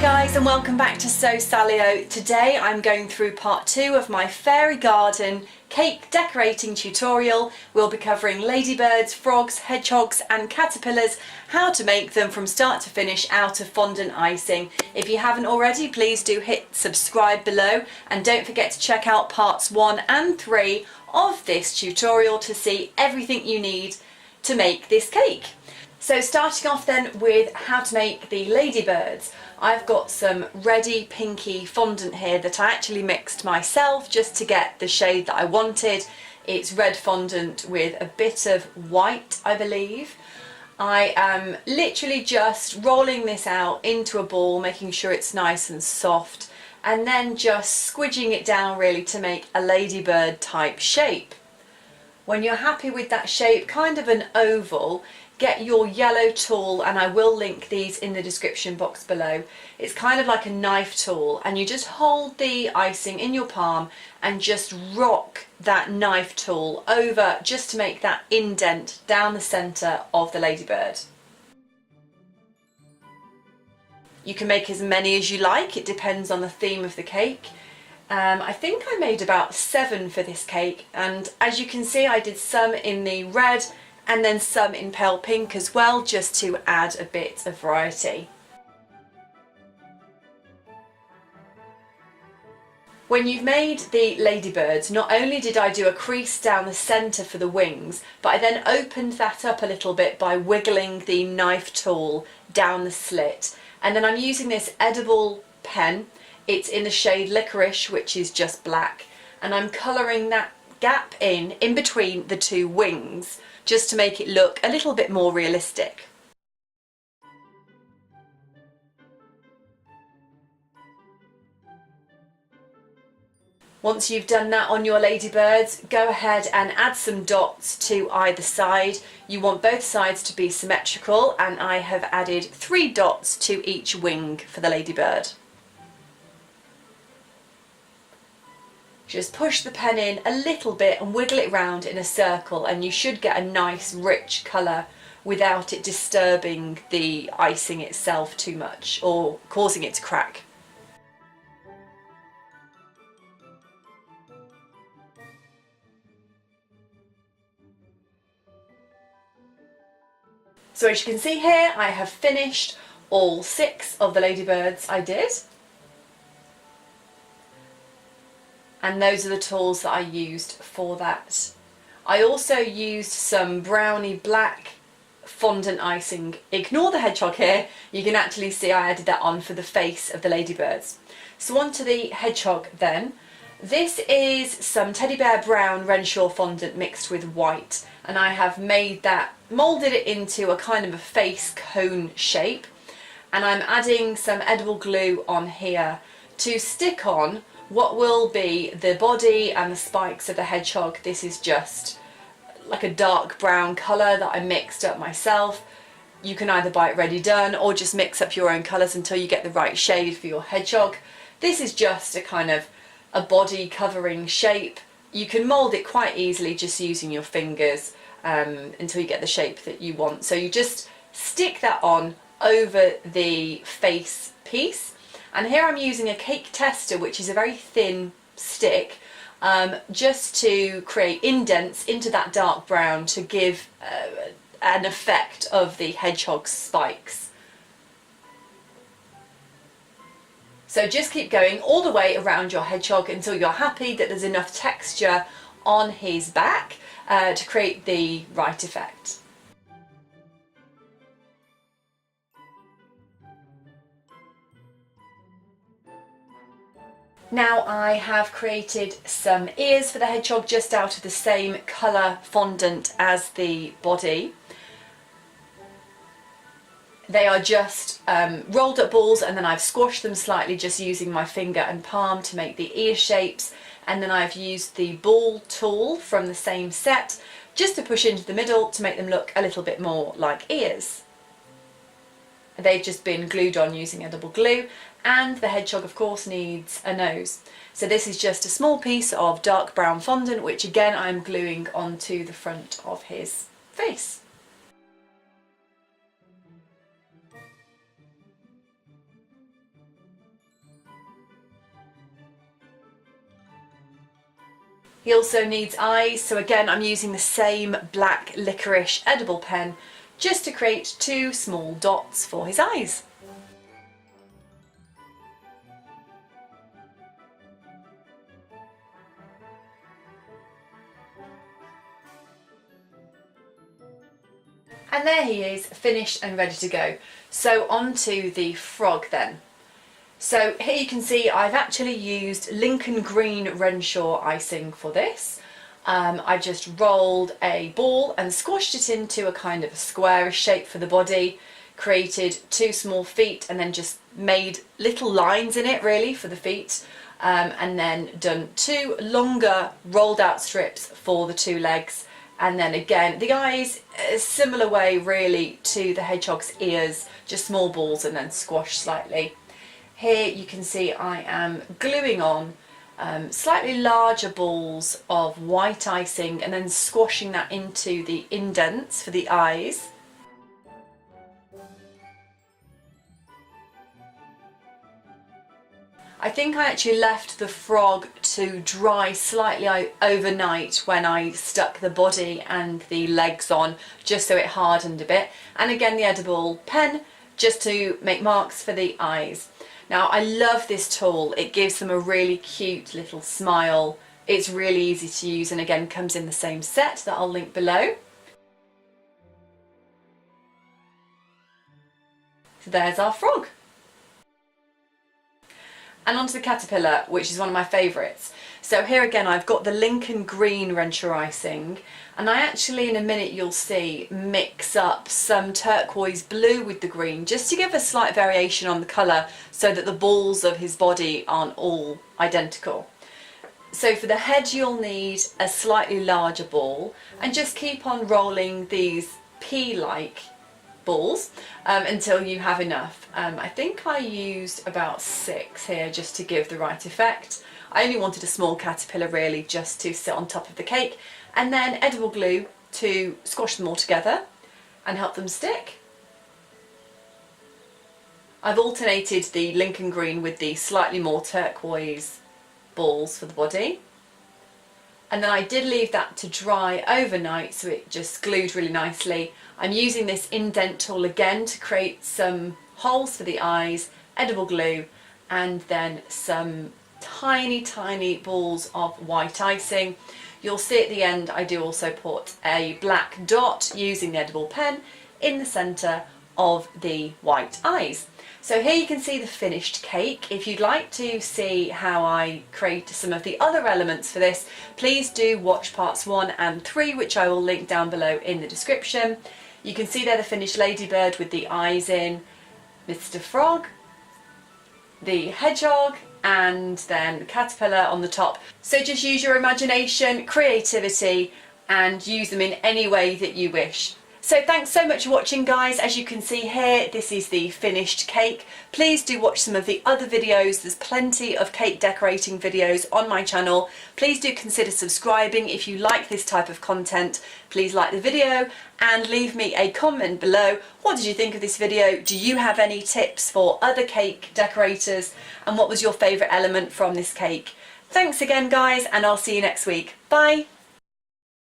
guys, and welcome back to So Sallio. Today I'm going through part 2 of my fairy garden cake decorating tutorial. We'll be covering ladybirds, frogs, hedgehogs and caterpillars, how to make them from start to finish out of fondant icing. If you haven't already, please do hit subscribe below and don't forget to check out parts 1 and 3 of this tutorial to see everything you need to make this cake. So starting off then with how to make the ladybirds. I've got some ready pinky fondant here that I actually mixed myself just to get the shade that I wanted. It's red fondant with a bit of white, I believe. I am literally just rolling this out into a ball, making sure it's nice and soft, and then just squidging it down really to make a ladybird type shape. When you're happy with that shape, kind of an oval, get your yellow tool, and I will link these in the description box below. It's kind of like a knife tool, and you just hold the icing in your palm and just rock that knife tool over just to make that indent down the centre of the ladybird. You can make as many as you like, it depends on the theme of the cake. I think I made about 7 for this cake, and as you can see I did some in the red and then some in pale pink as well, just to add a bit of variety. When you've made the ladybirds, not only did I do a crease down the centre for the wings, but I then opened that up a little bit by wiggling the knife tool down the slit. And then I'm using this edible pen. It's in the shade Licorice, which is just black, and I'm colouring that gap in between the two wings just to make it look a little bit more realistic. Once you've done that on your ladybirds, go ahead and add some dots to either side. You want both sides to be symmetrical, and I have added 3 dots to each wing for the ladybird. Just push the pen in a little bit and wiggle it round in a circle, and you should get a nice rich colour without it disturbing the icing itself too much or causing it to crack. So as you can see here, I have finished all 6 of the ladybirds I did. And those are the tools that I used for that. I also used some browny black fondant icing. Ignore the hedgehog here, you can actually see I added that on for the face of the ladybirds. So on to the hedgehog then. This is some teddy bear brown Renshaw fondant mixed with white, and I have made that, moulded it into a kind of a face cone shape, and I'm adding some edible glue on here to stick on what will be the body and the spikes of the hedgehog. This is just like a dark brown colour that I mixed up myself. You can either buy it ready done or just mix up your own colours until you get the right shade for your hedgehog. This is just a kind of a body covering shape. You can mould it quite easily just using your fingers until you get the shape that you want. So you just stick that on over the face piece. And here I'm using a cake tester, which is a very thin stick, just to create indents into that dark brown to give an effect of the hedgehog spikes. So just keep going all the way around your hedgehog until you're happy that there's enough texture on his back to create the right effect. Now I have created some ears for the hedgehog just out of the same colour fondant as the body. They are just rolled up balls, and then I've squashed them slightly just using my finger and palm to make the ear shapes, and then I've used the ball tool from the same set just to push into the middle to make them look a little bit more like ears. They've just been glued on using edible glue, and the hedgehog of course needs a nose. So this is just a small piece of dark brown fondant, which again I'm gluing onto the front of his face. He also needs eyes, so again I'm using the same black licorice edible pen just to create 2 small dots for his eyes. And there he is, finished and ready to go. So on to the frog then. So here you can see I've actually used Lincoln Green Renshaw icing for this. I just rolled a ball and squashed it into a kind of a squarish shape for the body, created 2 small feet and then just made little lines in it really for the feet, and then done 2 longer rolled out strips for the 2 legs. And then again, the eyes, a similar way really to the hedgehog's ears, just small balls and then squashed slightly. Here you can see I am gluing on slightly larger balls of white icing and then squashing that into the indents for the eyes. I think I actually left the frog to dry slightly overnight when I stuck the body and the legs on, just so it hardened a bit. And again the edible pen just to make marks for the eyes. Now I love this tool, it gives them a really cute little smile. It's really easy to use and again comes in the same set that I'll link below. So there's our frog. And onto the caterpillar, which is one of my favourites. So here again I've got the Lincoln Green Renshaw icing, and I actually in a minute you'll see mix up some turquoise blue with the green just to give a slight variation on the colour so that the balls of his body aren't all identical. So for the head you'll need a slightly larger ball and just keep on rolling these pea-like balls until you have enough. I think I used about 6 here just to give the right effect. I only wanted a small caterpillar really just to sit on top of the cake, and then edible glue to squash them all together and help them stick. I've alternated the Lincoln Green with the slightly more turquoise balls for the body. And then I did leave that to dry overnight so it just glued really nicely. I'm using this indent tool again to create some holes for the eyes, edible glue, and then some tiny balls of white icing. You'll see at the end I do also put a black dot using the edible pen in the centre of the white eyes. So here you can see the finished cake. If you'd like to see how I create some of the other elements for this, please do watch parts 1 and 3, which I will link down below in the description. You can see there the finished ladybird with the eyes in, Mr. Frog, the hedgehog, and then the caterpillar on the top. So just use your imagination, creativity, and use them in any way that you wish. So thanks so much for watching, guys. As you can see here, this is the finished cake. Please do watch some of the other videos. There's plenty of cake decorating videos on my channel. Please do consider subscribing if you like this type of content. Please like the video and leave me a comment below. What did you think of this video? Do you have any tips for other cake decorators? And what was your favourite element from this cake? Thanks again, guys, and I'll see you next week. Bye!